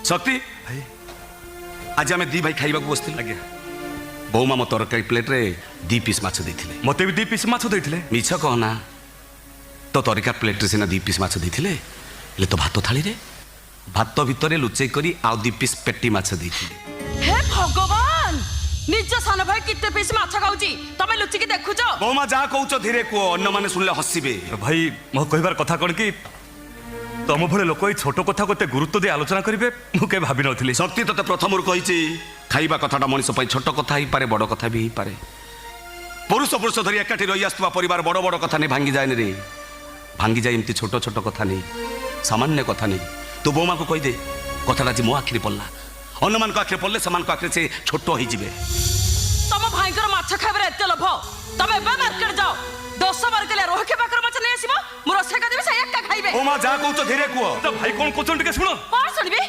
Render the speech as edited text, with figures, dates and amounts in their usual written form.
शक्ति भाई आज आम दी भाई खाइबा बसती आज्ञा बोमा मो तरकारी प्लेट रे 2 पीस माछ देथिले मते भी 2 पीस माछ देथिले मिछ कहना तो तरकारी प्लेट रे सिना 2 पीस माछ देथिले ले तो भात थाली रे भात भितर लुचै करी आ 2 पीस पेटी माछ देथिले। हे भगवान निज सान भाई किते पीस माछ खाउची तमे लुचि के देखुछ बोमा जा कहउछ धीरे को अन्य माने सुनले हसिबे। भाई मो कहबार कथा कोन कि तम भले लोक ई छोट कथा को गुरुत्व दे आलोचना करिवे मु के भाबी नथिली। शक्ति तते प्रथमरु कहिछि खाइबा कथाटा मनिष पई छोट कथा ही पारे बड़ कथा भी ही पारे। पुरुष पुरुष धरी एकाठी रही आसुवा परिवार बड़ बड़ कथा नहीं भांगी जाए रे भांगी जाए एमती छोट छोट कथा नहीं सामान्य कथा नहीं। तू बोमा को कहि दे कथाटा जी मो आखिरी पड़ला अन्य मान आखिरी पड़ले समान को आखिरी से छोट हो जिवे। तम भाईकर माछ खाइबरे एते लोभ तमे बे मार्केट जाओ 10 बार केले रोह के पाकर माछ नै आसीबो मोर से का देबे से एक का खाइबे। बोमा जा कहउछ धीरे को तो भाई कोन कोचन के सुनो कोन सुनबी